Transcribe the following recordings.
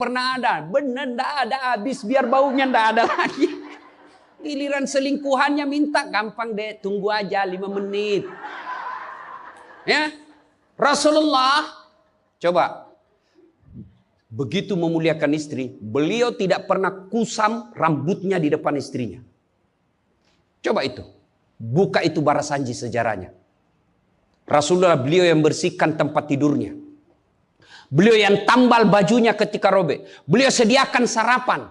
pernah ada. Benar, ndak ada habis biar baunya ndak ada lagi. Giliran selingkuhannya minta, gampang deh, tunggu aja 5 menit. Ya, Rasulullah coba begitu memuliakan istri, beliau tidak pernah kusam rambutnya di depan istrinya. Coba itu, buka itu Barasanji sejarahnya. Rasulullah beliau yang bersihkan tempat tidurnya. Beliau yang tambal bajunya ketika robek. Beliau sediakan sarapan.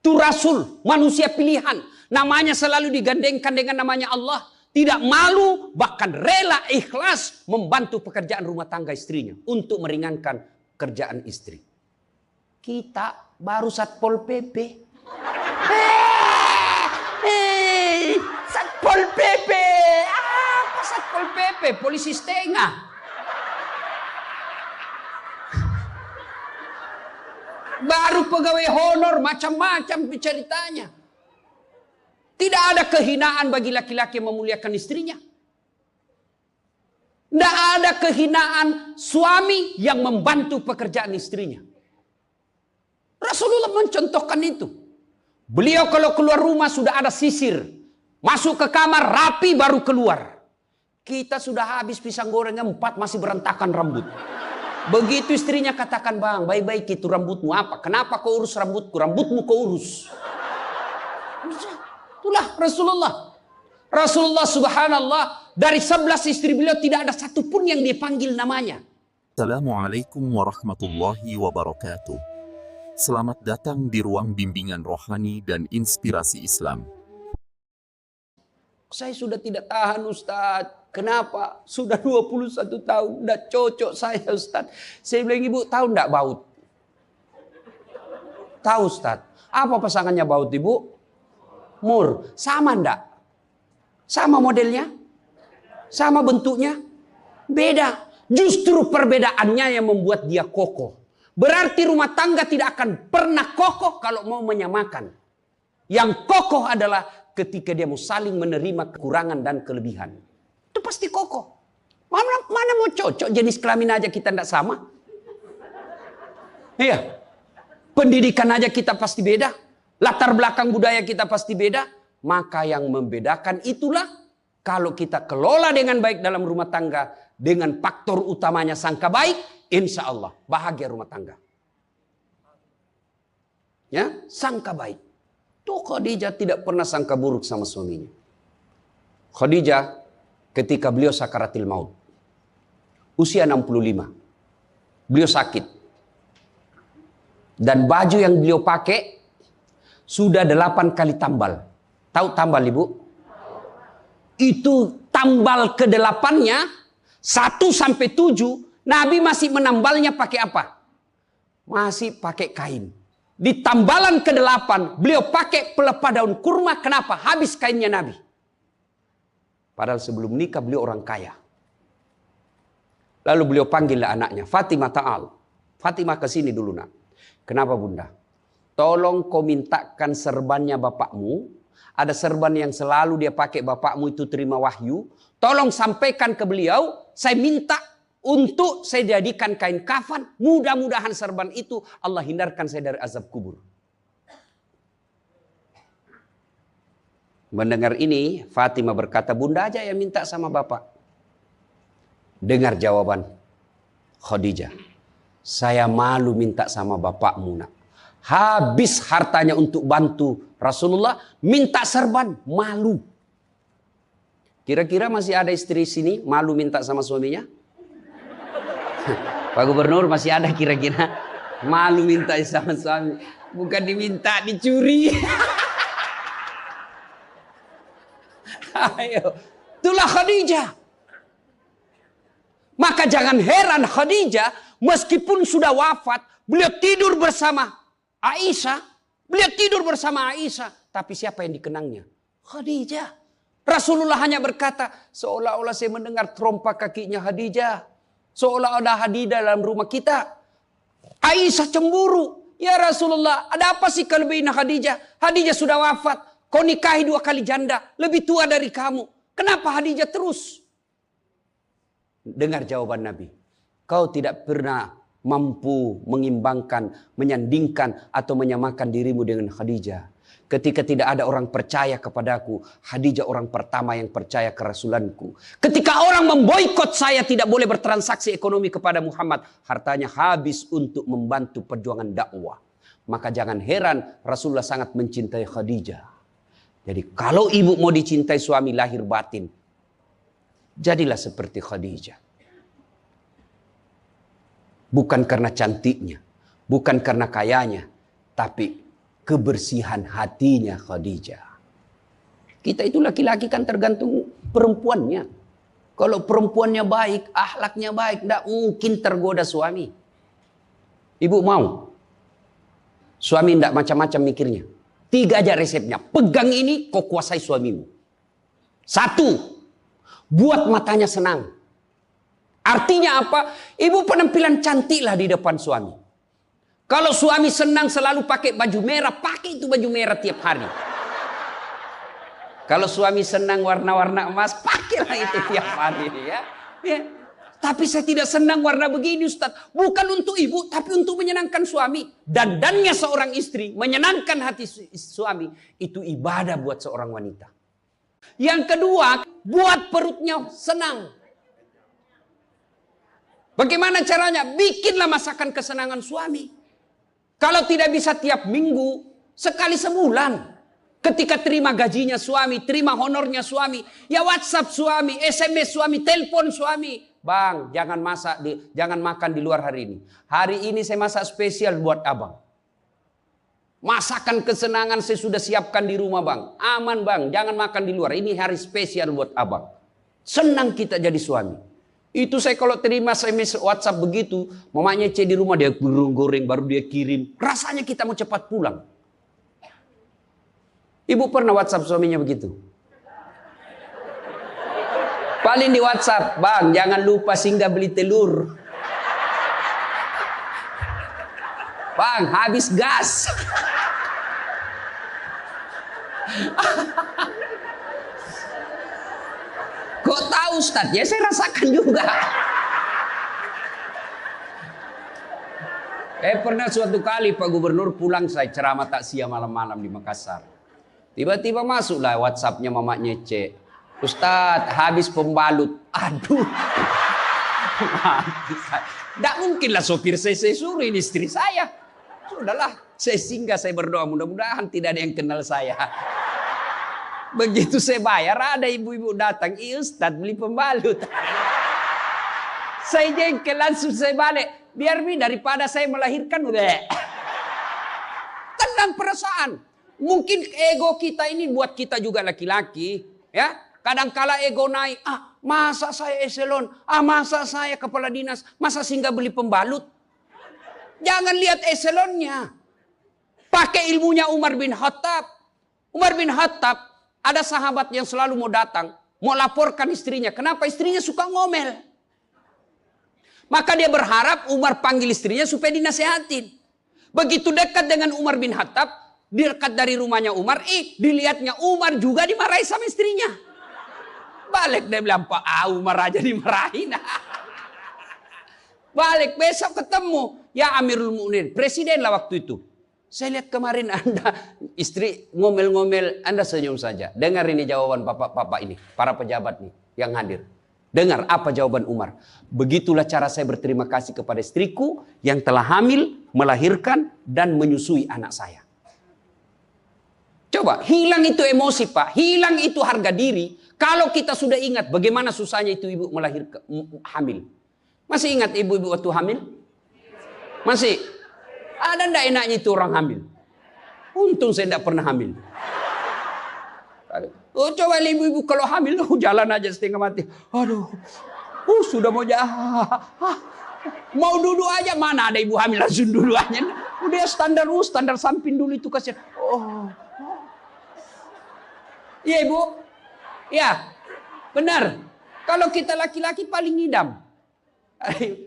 Itu Rasul, manusia pilihan. Namanya selalu digandengkan dengan namanya Allah. Tidak malu, bahkan rela ikhlas membantu pekerjaan rumah tangga istrinya. Untuk meringankan kerjaan istri. Kita baru Satpol PP. Satpol PP. Apa Satpol PP? Polisi setengah. Baru pegawai honor, macam-macam ceritanya. Tidak ada kehinaan bagi laki-laki yang memuliakan istrinya. Tidak ada kehinaan suami yang membantu pekerjaan istrinya. Rasulullah mencontohkan itu. Beliau kalau keluar rumah sudah ada sisir. Masuk ke kamar rapi baru keluar. Kita sudah habis pisang gorengnya 4 masih berantakan rambut. Begitu istrinya katakan, bang, baik-baik itu rambutmu apa? Kenapa kau urus rambutku? Rambutmu kau urus. Itulah Rasulullah. Rasulullah subhanallah, dari 11 istri beliau tidak ada satupun yang dia panggil namanya. Assalamualaikum warahmatullahi wabarakatuh. Selamat datang di ruang bimbingan rohani dan inspirasi Islam. Saya sudah tidak tahan Ustaz. Kenapa? Sudah 21 tahun. Tidak cocok saya Ustaz. Saya bilang, ibu tahu tidak baut? Tahu Ustaz. Apa pasangannya baut ibu? Mur. Sama enggak? Sama modelnya? Sama bentuknya? Beda. Justru perbedaannya yang membuat dia kokoh. Berarti rumah tangga tidak akan pernah kokoh kalau mau menyamakan. Yang kokoh adalah ketika dia mau saling menerima kekurangan dan kelebihan. Itu pasti kokoh. Mana mau cocok jenis kelamin aja kita tidak sama. Iya. Pendidikan aja kita pasti beda. Latar belakang budaya kita pasti beda. Maka yang membedakan itulah kalau kita kelola dengan baik dalam rumah tangga. Dengan faktor utamanya sangka baik. Insya Allah bahagia rumah tangga. Ya, sangka baik. Tuh Khadijah tidak pernah sangka buruk sama suaminya. Khadijah ketika beliau sakaratil maut. Usia 65. Beliau sakit. Dan baju yang beliau pakai sudah 8 kali tambal. Tahu tambal ibu? Itu tambal ke-8-nya 1 sampai 7. Nabi masih menambalnya pakai apa? Masih pakai kain. Di tambalan ke-8 beliau pakai pelepah daun kurma. Kenapa? Habis kainnya Nabi. Padahal sebelum nikah beliau orang kaya. Lalu beliau panggillah anaknya, Fatimah ta'al. Fatimah ke sini dulu nak. Kenapa bunda? Tolong kau mintakan serbannya bapakmu. Ada serban yang selalu dia pakai bapakmu itu terima wahyu. Tolong sampaikan ke beliau. Saya minta untuk saya jadikan kain kafan. Mudah-mudahan serban itu Allah hindarkan saya dari azab kubur. Mendengar ini, Fatimah berkata, bunda aja yang minta sama bapak. Dengar jawaban Khadijah. Saya malu minta sama bapakmu nak. Habis hartanya untuk bantu Rasulullah, minta serban, malu. Kira-kira masih ada istri sini malu minta sama suaminya? Pak Gubernur masih ada kira-kira malu minta sama suami. Bukan diminta, dicuri. Ayo. Itulah Khadijah. Maka jangan heran Khadijah meskipun sudah wafat. Beliau tidur bersama Aisyah. Beliau tidur bersama Aisyah. Tapi siapa yang dikenangnya? Khadijah. Rasulullah hanya berkata, seolah-olah saya mendengar trompa kakinya Khadijah. Seolah ada Khadijah dalam rumah kita. Aisyah cemburu. Ya Rasulullah, ada apa sih kelebihan Khadijah? Khadijah sudah wafat. Kau nikahi 2 kali janda. Lebih tua dari kamu. Kenapa Khadijah terus? Dengar jawaban Nabi. Kau tidak pernah mampu mengimbangkan, menyandingkan atau menyamakan dirimu dengan Khadijah. Ketika tidak ada orang percaya kepadaku, Khadijah orang pertama yang percaya ke rasulanku. Ketika orang memboikot saya tidak boleh bertransaksi ekonomi kepada Muhammad, hartanya habis untuk membantu perjuangan dakwah. Maka jangan heran Rasulullah sangat mencintai Khadijah. Jadi kalau ibu mau dicintai suami lahir batin, jadilah seperti Khadijah. Bukan karena cantiknya, bukan karena kayanya, tapi kebersihan hatinya Khadijah. Kita itu laki-laki kan tergantung perempuannya. Kalau perempuannya baik, akhlaknya baik, tidak mungkin tergoda suami. Ibu mau? Suami tidak macam-macam mikirnya. 3 aja resepnya. Pegang ini, kau kuasai suamimu. 1, buat matanya senang. Artinya apa? Ibu penampilan cantiklah di depan suami. Kalau suami senang selalu pakai baju merah, pakai itu baju merah tiap hari. Kalau suami senang warna-warna emas, pakailah itu tiap hari. Ya. Tapi saya tidak senang warna begini Ustaz. Bukan untuk ibu, tapi untuk menyenangkan suami. Dandannya seorang istri, menyenangkan hati suami. Itu ibadah buat seorang wanita. Yang kedua, buat perutnya senang. Bagaimana caranya? Bikinlah masakan kesenangan suami. Kalau tidak bisa tiap minggu, sekali sebulan. Ketika terima gajinya suami, terima honornya suami, ya WhatsApp suami, SMS suami, telepon suami. Bang, jangan makan di luar hari ini. Hari ini saya masak spesial buat abang. Masakan kesenangan saya sudah siapkan di rumah bang. Aman bang, jangan makan di luar. Ini hari spesial buat abang. Senang kita jadi suami. Itu saya kalau terima SMS WhatsApp begitu, mamanya C di rumah dia goreng baru dia kirim. Rasanya kita mau cepat pulang. Ibu pernah WhatsApp suaminya begitu? Paling di WhatsApp, bang jangan lupa singgah beli telur. Bang habis gas. Kok tahu Ustaz? Ya saya rasakan juga. Pernah suatu kali Pak Gubernur pulang saya ceramah takziah malam-malam di Makassar. Tiba-tiba masuklah WhatsApp-nya mamanya C. Ustaz, habis pembalut. Aduh. Tidak mungkinlah sopir saya suruh ini istri saya. Sudahlah, saya singgah, saya berdoa. Mudah-mudahan tidak ada yang kenal saya. Begitu saya bayar, ada ibu-ibu datang. Ustaz, beli pembalut. Saya jengkel, langsung saya balik. Biar daripada saya melahirkan. Tenang perasaan. Mungkin ego kita ini buat kita juga laki-laki. Ya. Kadangkala ego naik, masa saya eselon, masa saya kepala dinas, masa singgah beli pembalut. Jangan lihat eselonnya. Pakai ilmunya Umar bin Khattab. Umar bin Khattab, ada sahabat yang selalu mau datang, mau laporkan istrinya. Kenapa istrinya suka ngomel? Maka dia berharap Umar panggil istrinya supaya dinasehatin. Begitu dekat dengan Umar bin Khattab, dekat dari rumahnya Umar, dilihatnya Umar juga dimarahi sama istrinya. Balik dia bilang, Pak Umar aja dimarahin. Balik besok ketemu. Ya Amirul Mukminin, presiden lah waktu itu. Saya lihat kemarin Anda, istri ngomel-ngomel, Anda senyum saja. Dengar ini jawaban bapak-bapak ini, para pejabat nih yang hadir. Dengar apa jawaban Umar. Begitulah cara saya berterima kasih kepada istriku yang telah hamil, melahirkan, dan menyusui anak saya. Coba, hilang itu emosi Pak, hilang itu harga diri. Kalau kita sudah ingat bagaimana susahnya itu ibu melahirkan hamil. Masih ingat ibu-ibu waktu hamil? Masih? Ada ndak enaknya itu orang hamil? Untung saya tidak pernah hamil. Oh, coba ibu-ibu kalau hamil jalan aja setengah mati. Aduh. Sudah mau mau duduk aja, mana ada ibu hamil langsung duduk aja. Udah standar samping dulu itu kasihan. Iya ibu. Ya, benar. Kalau kita laki-laki paling ngidam.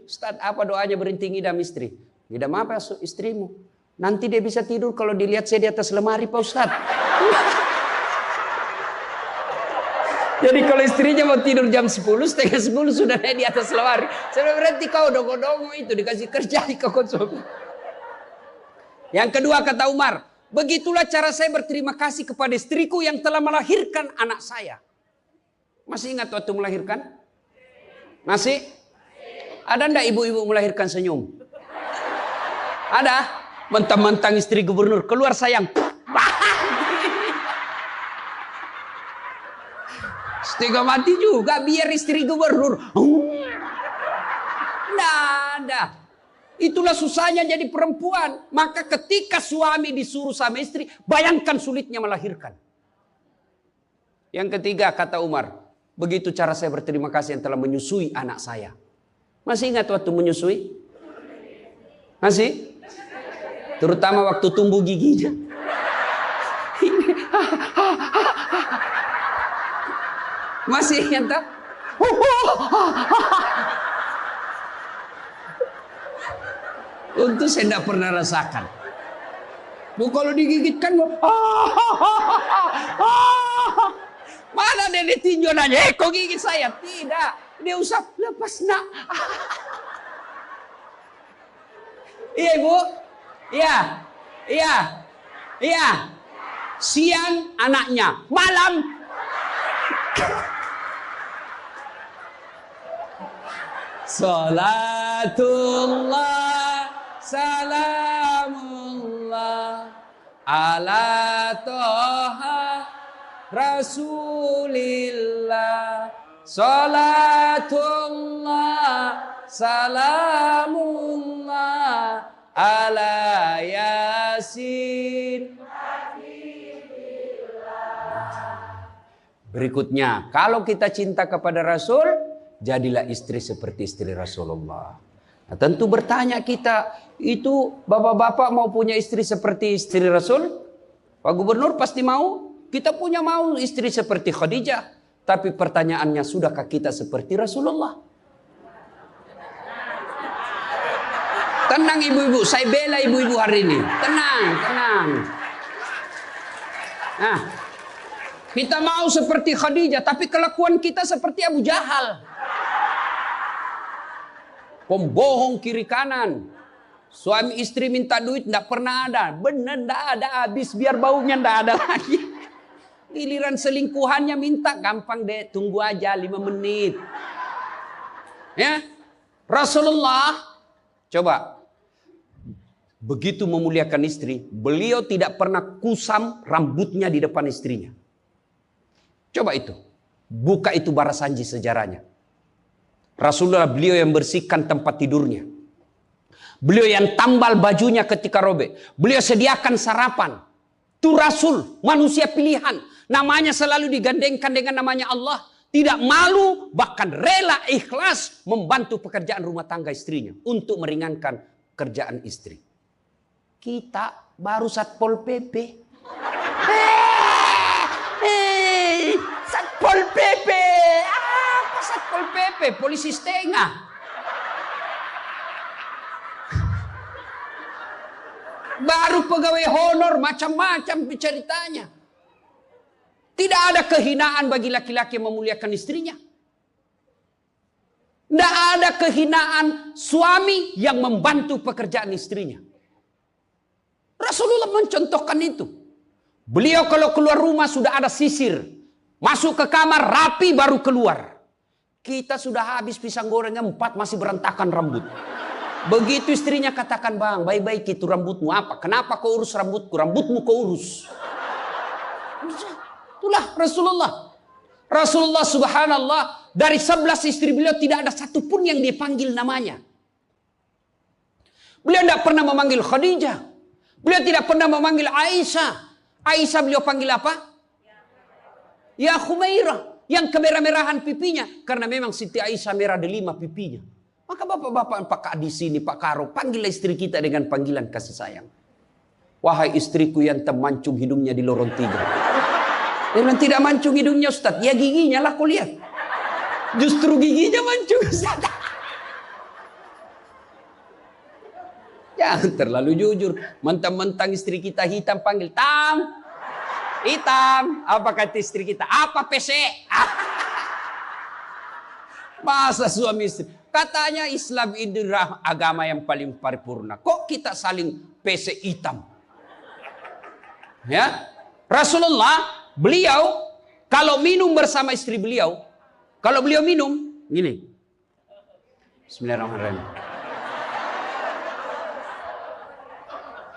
Ustaz, apa doanya berhenti ngidam istri? Ngidam apa istrimu? Nanti dia bisa tidur kalau dilihat saya di atas lemari Pak Ustaz. Jadi kalau istrinya mau tidur jam 10, setengah 10 sudah naik di atas lemari. Saya berarti kau dongo-dongo itu dikasih kerja di konsumsi. Yang kedua kata Umar, begitulah cara saya berterima kasih kepada istriku yang telah melahirkan anak saya. Masih ingat waktu melahirkan? Masih? Ada ndak ibu-ibu melahirkan senyum? Ada? Mentang-mentang istri gubernur keluar sayang. Setengah mati juga biar istri gubernur. Nggak ada. Itulah susahnya jadi perempuan. Maka ketika suami disuruh sama istri, bayangkan sulitnya melahirkan. Yang ketiga kata Umar, begitu cara saya berterima kasih yang telah menyusui anak saya. Masih ingat waktu menyusui? Masih? Terutama waktu tumbuh giginya. Masih ingat tak? Untuk saya tidak pernah rasakan. Bu kalau digigit kan mana nenek tinjau nanya, kok gigit saya? Tidak, dia usap, lepas nak. Iya ibu, iya. Siang anaknya, malam. Salatullah, salamullah, ala toha rasulillah. Salatullah, salamullah, ala yasin. Berikutnya, kalau kita cinta kepada Rasul, jadilah istri seperti istri Rasulullah. Nah, tentu bertanya kita, itu bapak-bapak mau punya istri seperti istri Rasul? Pak Gubernur pasti mau. Kita punya mau istri seperti Khadijah. Tapi pertanyaannya, sudahkah kita seperti Rasulullah? Tenang ibu-ibu, saya bela ibu-ibu hari ini. Tenang. Nah, kita mau seperti Khadijah, tapi kelakuan kita seperti Abu Jahal. Pembohong kiri kanan. Suami istri minta duit tidak pernah ada. Benar tidak ada, habis biar baunya tidak ada lagi. Giliran selingkuhannya minta, gampang deh, tunggu aja 5 menit. Ya, Rasulullah coba begitu memuliakan istri, beliau tidak pernah kusam rambutnya di depan istrinya. Coba itu, buka itu Barasanji sejarahnya. Rasulullah beliau yang bersihkan tempat tidurnya. Beliau yang tambal bajunya ketika robek. Beliau sediakan sarapan. Itu Rasul, manusia pilihan. Namanya selalu digandengkan dengan namanya Allah. Tidak malu, bahkan rela ikhlas membantu pekerjaan rumah tangga istrinya. Untuk meringankan kerjaan istri. Kita baru Satpol PP. Satpol PP. Apa Satpol PP? Polisi setengah. Baru pegawai honor, macam-macam ceritanya. Tidak ada kehinaan bagi laki-laki yang memuliakan istrinya. Tidak ada kehinaan suami yang membantu pekerjaan istrinya. Rasulullah mencontohkan itu. Beliau kalau keluar rumah sudah ada sisir. Masuk ke kamar rapi baru keluar. Kita sudah habis pisang gorengnya 4 masih berantakan rambut. Begitu istrinya katakan, bang, baik-baik itu rambutmu apa? Kenapa kau urus rambutku? Rambutmu kau urus. Itulah Rasulullah. Rasulullah subhanallah, dari 11 istri beliau tidak ada satupun yang dia panggil namanya. Beliau tidak pernah memanggil Khadijah. Beliau tidak pernah memanggil Aisyah. Aisyah beliau panggil apa? Ya Khumairah. Yang kemerah-merahan pipinya. Karena memang Siti Aisyah merah delima pipinya. Maka bapak-bapak Pak Kak di sini, Pak Karo, panggillah istri kita dengan panggilan kasih sayang. Wahai istriku yang termancung hidungnya di lorong 3. Yang tidak mancung hidungnya Ustaz, ya giginya lah kau lihat. Justru giginya mancung Ustaz. Jangan terlalu jujur. Mentang-mentang istri kita hitam panggil Tam. Hitam. Apa kata istri kita? Apa PC? Masa suami istri? Katanya Islam ini agama yang paling paripurna. Kok kita saling PC hitam? Ya, Rasulullah, beliau kalau minum bersama istri beliau, kalau beliau minum, gini. Bismillahirrahmanirrahim.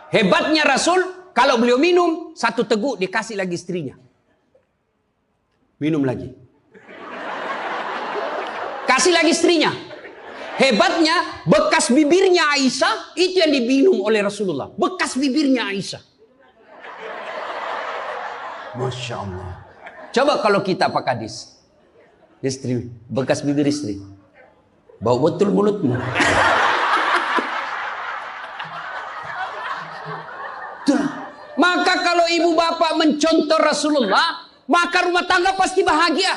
Hebatnya Rasul, kalau beliau minum, satu teguk dikasih lagi istrinya. Minum lagi. Kasih lagi istrinya. Hebatnya, bekas bibirnya Aisyah, itu yang diminum oleh Rasulullah. Bekas bibirnya Aisyah. Masya Allah. Coba kalau kita Pak Kadis. Istri, bekas bibir istri. Bau betul mulutmu. Maka kalau ibu bapak mencontoh Rasulullah, maka rumah tangga pasti bahagia.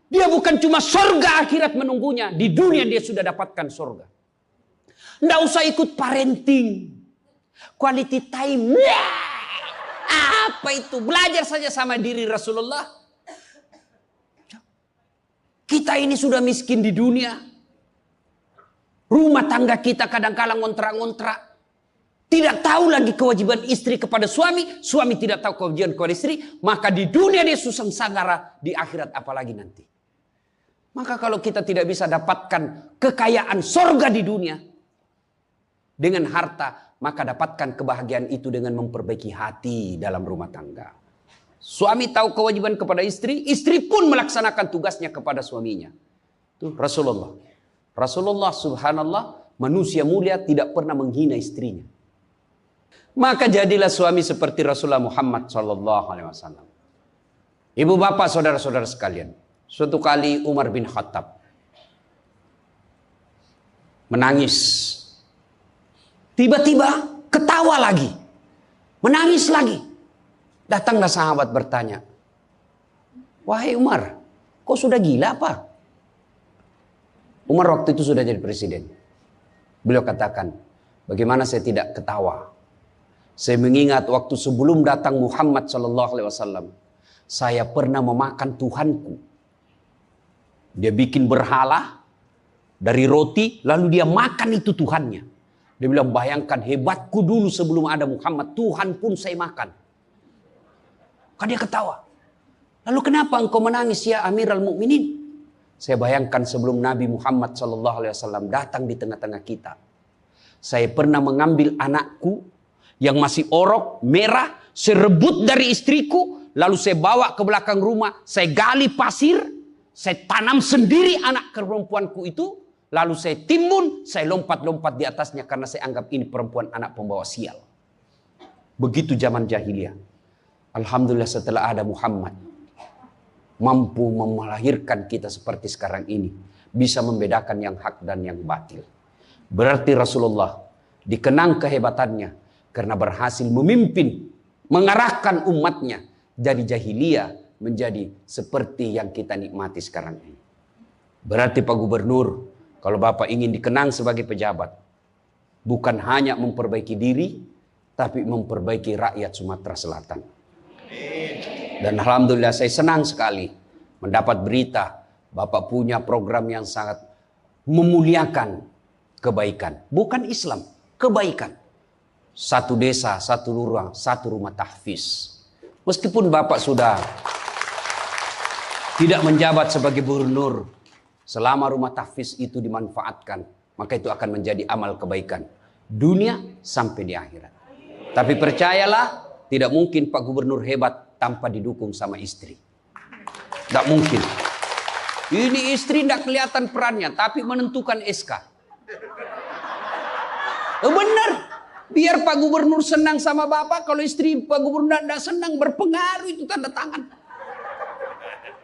Dia bukan cuma surga akhirat menunggunya. Di dunia dia sudah dapatkan surga. Nggak usah ikut parenting. Quality time. Apa itu? Belajar saja sama diri Rasulullah. Kita ini sudah miskin di dunia. Rumah tangga kita kadang-kala ngontrak-ngontrak. Tidak tahu lagi kewajiban istri kepada suami. Suami tidak tahu kewajiban kepada istri. Maka di dunia dia susah sanggara. Di akhirat apalagi nanti. Maka kalau kita tidak bisa dapatkan kekayaan sorga di dunia. Dengan harta. Maka dapatkan kebahagiaan itu dengan memperbaiki hati dalam rumah tangga. Suami tahu kewajiban kepada istri. Istri pun melaksanakan tugasnya kepada suaminya. Itu Rasulullah. Rasulullah subhanallah. Manusia mulia tidak pernah menghina istrinya. Maka jadilah suami seperti Rasulullah Muhammad SAW. Ibu bapak saudara-saudara sekalian. Suatu kali Umar bin Khattab menangis. Tiba-tiba ketawa lagi. Menangis lagi. Datanglah sahabat bertanya. Wahai Umar, kok sudah gila apa? Umar waktu itu sudah jadi presiden. Beliau katakan, bagaimana saya tidak ketawa? Saya mengingat waktu sebelum datang Muhammad SAW, saya pernah memakan Tuhanku. Dia bikin berhala dari roti, lalu dia makan itu Tuhannya. Dia bilang, bayangkan hebatku dulu sebelum ada Muhammad, Tuhan pun saya makan. Kan dia ketawa. Lalu kenapa engkau menangis ya Amirul Mukminin? Saya bayangkan sebelum Nabi Muhammad SAW datang di tengah-tengah kita. Saya pernah mengambil anakku yang masih orok, merah, saya rebut dari istriku, lalu saya bawa ke belakang rumah, saya gali pasir, saya tanam sendiri anak perempuanku itu, lalu saya timbun, saya lompat-lompat di atasnya karena saya anggap ini perempuan anak pembawa sial. Begitu zaman jahiliyah. Alhamdulillah setelah ada Muhammad, mampu melahirkan kita seperti sekarang ini, bisa membedakan yang hak dan yang batil. Berarti Rasulullah dikenang kehebatannya, karena berhasil memimpin, mengarahkan umatnya dari jahiliyah menjadi seperti yang kita nikmati sekarang ini. Berarti Pak Gubernur, kalau Bapak ingin dikenang sebagai pejabat, bukan hanya memperbaiki diri, tapi memperbaiki rakyat Sumatera Selatan. Dan Alhamdulillah saya senang sekali mendapat berita Bapak punya program yang sangat memuliakan kebaikan. Bukan Islam, kebaikan. Satu desa, satu lurah, satu rumah tahfiz. Meskipun Bapak sudah tidak menjabat sebagai gubernur, selama rumah tahfiz itu dimanfaatkan, maka itu akan menjadi amal kebaikan dunia sampai di akhirat. Tapi percayalah, tidak mungkin Pak Gubernur hebat tanpa didukung sama istri. Tidak mungkin. Ini istri tidak kelihatan perannya, tapi menentukan SK. Benar. Biar Pak Gubernur senang sama Bapak, kalau istri Pak Gubernur tidak senang, berpengaruh itu tanda tangan.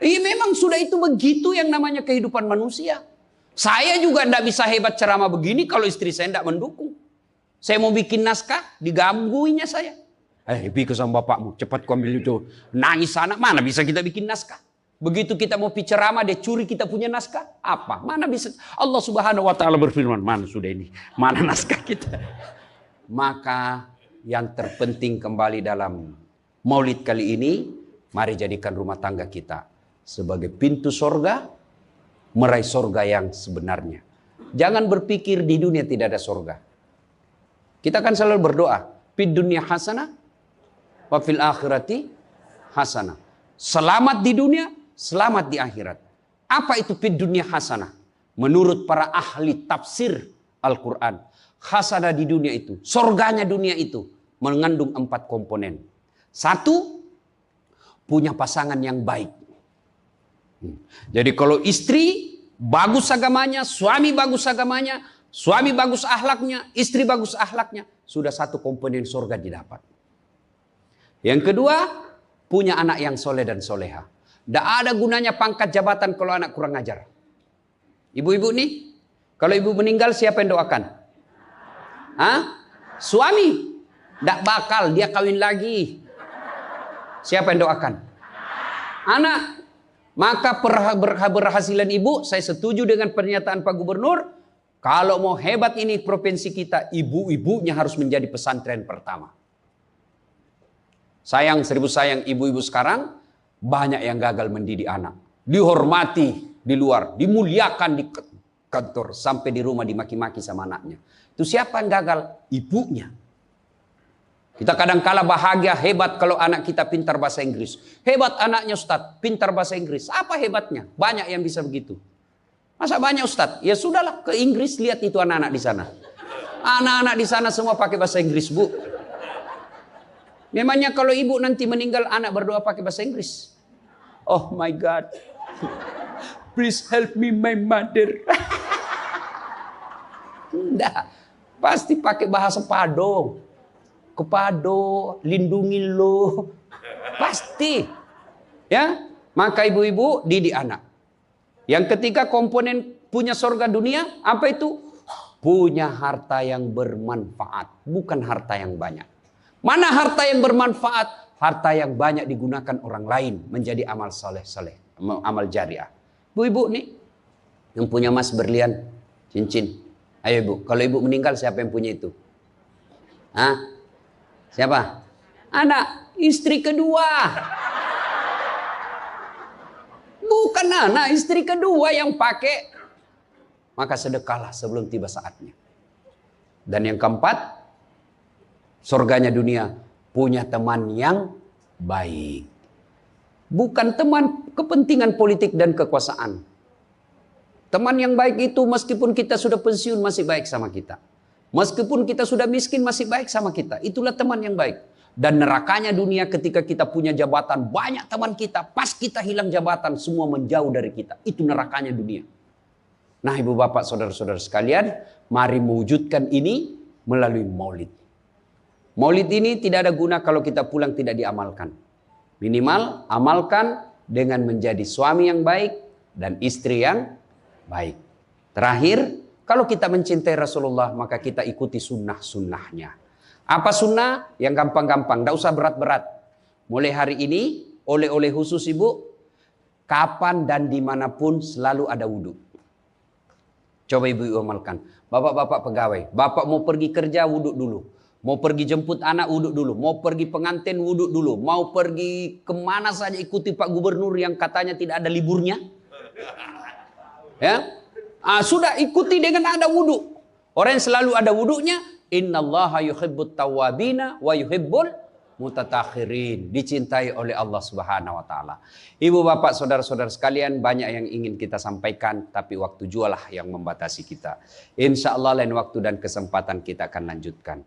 Memang sudah itu begitu yang namanya kehidupan manusia. Saya juga tidak bisa hebat ceramah begini kalau istri saya tidak mendukung. Saya mau bikin naskah, digangguinya saya. Pergi sama bapakmu, cepat kau ambil itu. Nangis anak, mana bisa kita bikin naskah? Begitu kita mau ceramah, dia curi kita punya naskah. Apa? Mana bisa? Allah Subhanahu Wa Taala berfirman, mana sudah ini? Mana naskah kita? Maka yang terpenting kembali dalam maulid kali ini, mari jadikan rumah tangga kita sebagai pintu sorga meraih surga yang sebenarnya. Jangan berpikir di dunia tidak ada surga. Kita kan selalu berdoa, fid dunya hasanah wa fil akhirati hasanah. Selamat di dunia, selamat di akhirat. Apa itu fid dunya hasanah? Menurut para ahli tafsir Al-Quran, hasanah di dunia itu, surganya dunia itu mengandung 4 komponen. 1, punya pasangan yang baik. Jadi kalau istri bagus agamanya, suami bagus agamanya, suami bagus akhlaknya, istri bagus akhlaknya, sudah 1 komponen surga didapat. Yang kedua, punya anak yang soleh dan soleha. Tidak ada gunanya pangkat jabatan kalau anak kurang ajar. Ibu-ibu nih, kalau ibu meninggal siapa yang doakan? Hah? Suami. Tidak bakal, dia kawin lagi. Siapa yang doakan? Anak. Maka berhasilan ibu, saya setuju dengan pernyataan Pak Gubernur. Kalau mau hebat ini provinsi kita, ibu-ibunya harus menjadi pesantren pertama. Sayang, seribu sayang, ibu-ibu sekarang banyak yang gagal mendidik anak. Dihormati di luar, dimuliakan di kantor, sampai di rumah dimaki-maki sama anaknya. Itu siapa yang gagal? Ibunya. Kita kadang-kala bahagia, hebat kalau anak kita pintar bahasa Inggris. Hebat anaknya Ustadz, pintar bahasa Inggris. Apa hebatnya? Banyak yang bisa begitu. Masa banyak Ustadz? Ya sudahlah, ke Inggris lihat itu anak-anak di sana. Anak-anak di sana semua pakai bahasa Inggris, Bu. Memangnya kalau ibu nanti meninggal, anak berdoa pakai bahasa Inggris? Oh my God. Please help me my mother. Enggak. Pasti pakai bahasa Pado. Kepado, lindungi lo. Pasti. Ya, maka ibu-ibu didik anak. Yang ketiga komponen punya surga dunia, apa itu? Punya harta yang bermanfaat, bukan harta yang banyak. Mana harta yang bermanfaat? Harta yang banyak digunakan orang lain menjadi amal soleh-soleh, amal jariah. Bu-ibu nih, yang punya emas berlian, cincin. Ayo ibu, kalau ibu meninggal siapa yang punya itu? Hah? Siapa? Anak, istri kedua. Bukan anak, istri kedua yang pakai. Maka sedekahlah sebelum tiba saatnya. Dan yang keempat, surganya dunia, punya teman yang baik. Bukan teman kepentingan politik dan kekuasaan. Teman yang baik itu meskipun kita sudah pensiun masih baik sama kita. Meskipun kita sudah miskin masih baik sama kita. Itulah teman yang baik. Dan nerakanya dunia ketika kita punya jabatan. Banyak teman kita. Pas kita hilang jabatan semua menjauh dari kita. Itu nerakanya dunia. Nah ibu bapak saudara-saudara sekalian. Mari mewujudkan ini melalui maulid. Maulid ini tidak ada guna kalau kita pulang tidak diamalkan. Minimal amalkan dengan menjadi suami yang baik dan istri yang baik. Terakhir, kalau kita mencintai Rasulullah maka kita ikuti sunnah-sunnahnya. Apa sunnah? Yang gampang-gampang, tidak usah berat-berat. Mulai hari ini, oleh-oleh khusus ibu, kapan dan dimanapun selalu ada wudhu. Coba ibu amalkan. Bapak-bapak pegawai, bapak mau pergi kerja wudhu dulu. Mau pergi jemput anak wudhu dulu. Mau pergi pengantin wudhu dulu. Mau pergi kemana saja ikuti Pak Gubernur yang katanya tidak ada liburnya. Ya, sudah ikuti dengan ada wudhu. Orang yang selalu ada wudhunya, innallaha yuhibbut tawwabina wa yuhibbul mutatahhirin. Dicintai oleh Allah Subhanahu wa taala. Ibu bapak saudara-saudara sekalian, banyak yang ingin kita sampaikan tapi waktu jualah yang membatasi kita. Insya Allah lain waktu dan kesempatan kita akan lanjutkan.